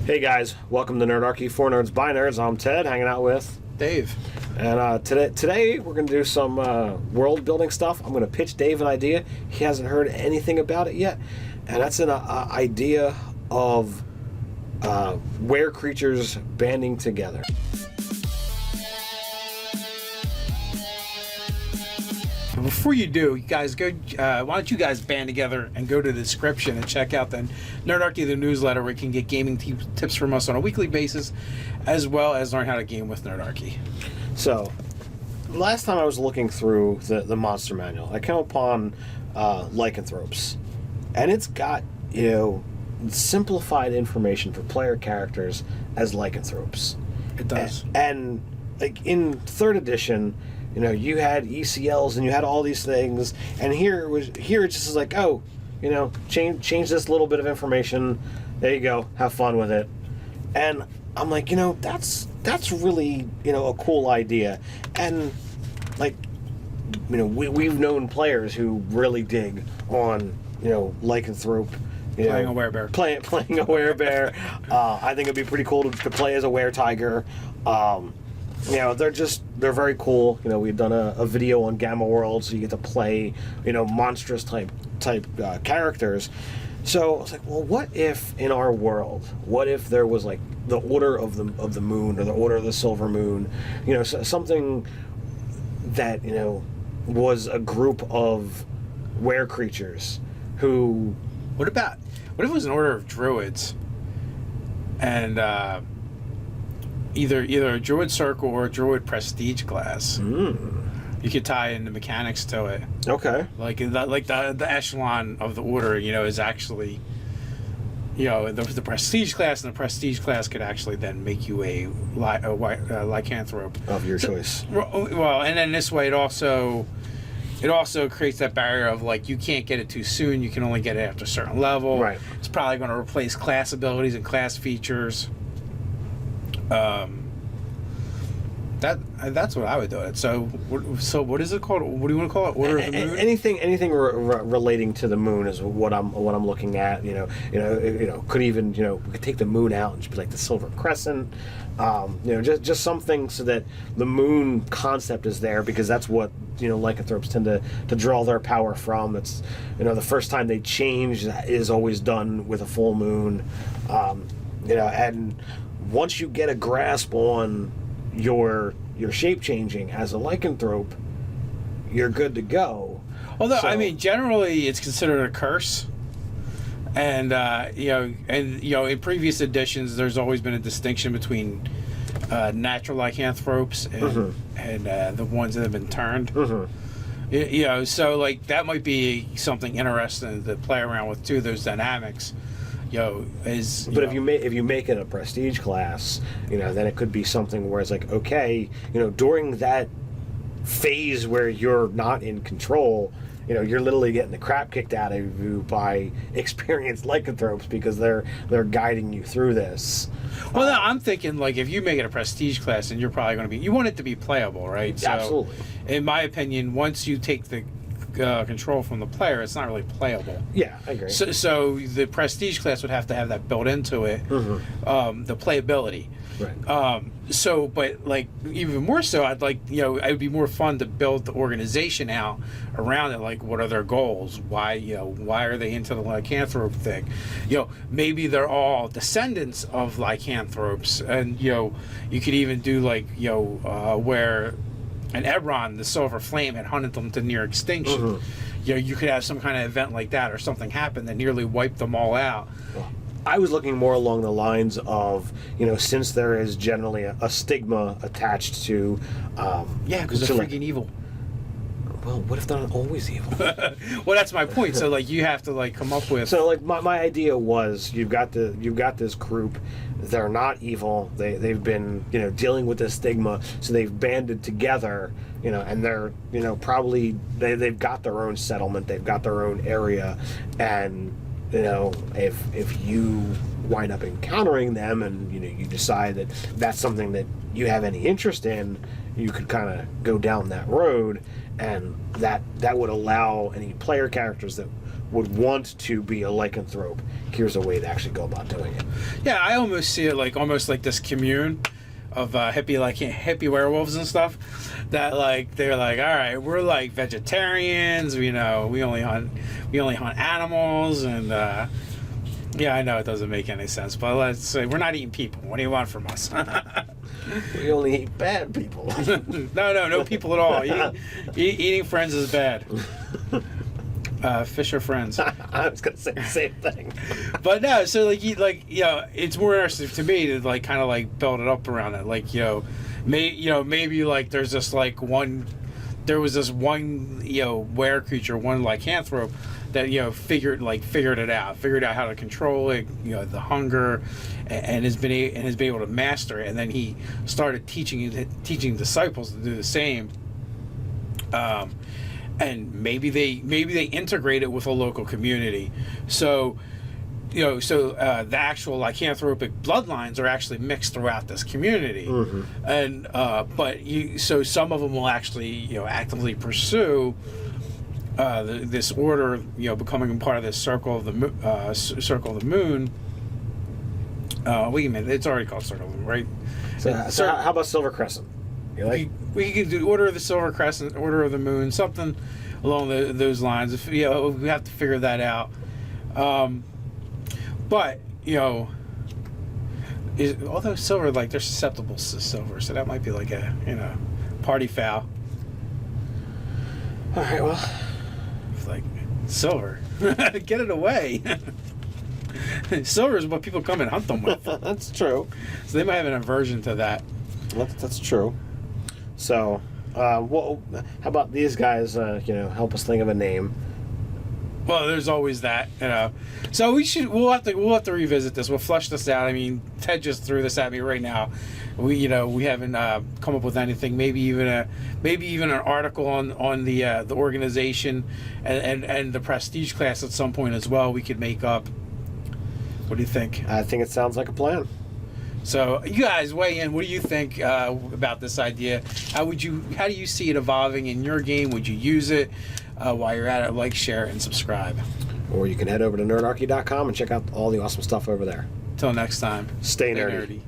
Hey guys, welcome to Nerdarchy, for Nerds by Nerds. I'm Ted, hanging out with Dave. And today we're going to do some world building stuff. I'm going to pitch Dave an idea. He hasn't heard anything about it yet, and that's an idea of were creatures banding together. Before you do, you guys go. Why don't you guys band together and go to the description and check out the Nerdarchy, the newsletter, where you can get gaming tips from us on a weekly basis, as well as learn how to game with Nerdarchy. So, last time I was looking through the monster manual, I came upon Lycantropes, and it's got simplified information for player characters as Lycantropes. It does. And like in 3rd edition, you had ECLs and you had all these things, and here it's just like, oh, change this little bit of information. There you go, have fun with it. And I'm like, that's really a cool idea. And like, we've known players who really dig on Lycanthrope. Playing a werebear. Playing a werebear. I think it'd be pretty cool to play as a were-tiger. They're very cool. We've done a video on Gamma World, so you get to play, monstrous type characters. So I was like, well, what if in our world, what if there was like the Order of the Moon or the Order of the Silver Moon, something that was a group of were creatures who. What if it was an order of druids, and either a druid circle or a druid prestige class? You could tie in the mechanics to it. Okay. Like the echelon of the order, is actually, the prestige class, and the prestige class could actually then make you a lycanthrope Of your choice. Well, and then this way it also creates that barrier of like, you can't get it too soon. You can only get it after a certain level. Right. It's probably going to replace class abilities and class features. That's what I would do it. So what is it called? What do you want to call it? Order of the Moon? Anything relating to the moon is what I'm looking at. Could even we could take the moon out and just be like the Silver Crescent. Just something so that the moon concept is there, because that's what lycanthropes tend to draw their power from. It's the first time they change is always done with a full moon. And once you get a grasp on your shape changing as a lycanthrope, you're good to go. Although generally it's considered a curse, and in previous editions there's always been a distinction between natural lycanthropes and the ones that have been turned. So like that might be something interesting to play around with too. Those dynamics. If you make it a prestige class, then it could be something where it's like, okay, during that phase where you're not in control, you're literally getting the crap kicked out of you by experienced lycanthropes, because they're guiding you through this. Well, no, I'm thinking like if you make it a prestige class, and you're probably going to be, you want it to be playable, right? So, absolutely. In my opinion, once you take the control from the player, it's not really playable. Yeah, I agree. So the prestige class would have to have that built into it, the playability. Right. But like even more so, I'd like it would be more fun to build the organization out around it. Like, what are their goals? Why are they into the lycanthrope thing? Maybe they're all descendants of lycanthropes, and you could even do like where an Ebron, the Silver Flame, had hunted them to near extinction. You could have some kind of event like that, or something happen that nearly wiped them all out. I was looking more along the lines of, since there is generally a stigma attached to... because they're freaking evil. Well, what if they're not always evil? Well, that's my point. So, like, you have to, like, come up with... So, like, my idea was, you've got this group. They're not evil. They've been, dealing with this stigma. So they've banded together, and they're, probably... They've got their own settlement. They've got their own area. And, if you wind up encountering them and, you decide that that's something that you have any interest in, you could kind of go down that road. And that would allow any player characters that would want to be a lycanthrope, here's a way to actually go about doing it. Yeah, I almost see it like almost like this commune of hippie werewolves and stuff. That like they're like, all right, we're like vegetarians. We only hunt animals, and yeah, I know it doesn't make any sense, but let's say we're not eating people. What do you want from us? We only eat bad people. No people at all. Eating friends is bad. Fish are friends. I was gonna say the same thing. But no, so it's more interesting to me to like kind of like build it up around it. Like maybe like there was this one were creature, one lycanthrope that figured it out how to control it, the hunger, and has been able to master it. And then he started teaching disciples to do the same. And maybe they integrate it with a local community. So the actual lycanthropic bloodlines are actually mixed throughout this community. Mm-hmm. And so some of them will actually actively pursue this order, becoming part of this circle of the moon. Wait a minute, it's already called Circle of the Moon, right? So how about Silver Crescent? You like? We could do Order of the Silver Crescent, Order of the Moon, something along those lines. If we have to figure that out. But although silver, like they're susceptible to silver, so that might be like a party foul. All right, well, It's like silver, get it away. Silver is what people come and hunt them with. that's true. So they might have an aversion to that. That's true. So, how about these guys? Help us think of a name. Well, there's always that, So we'll have to revisit this. We'll flesh this out. I mean, Ted just threw this at me right now. We haven't come up with anything. Maybe even an article on the organization and the prestige class at some point as well. We could make up. What do you think? I think it sounds like a plan. So you guys weigh in. What do you think about this idea? How do you see it evolving in your game? Would you use it? While you're at it, like, share, and subscribe. Or you can head over to nerdarchy.com and check out all the awesome stuff over there. Till next time. Stay nerdy.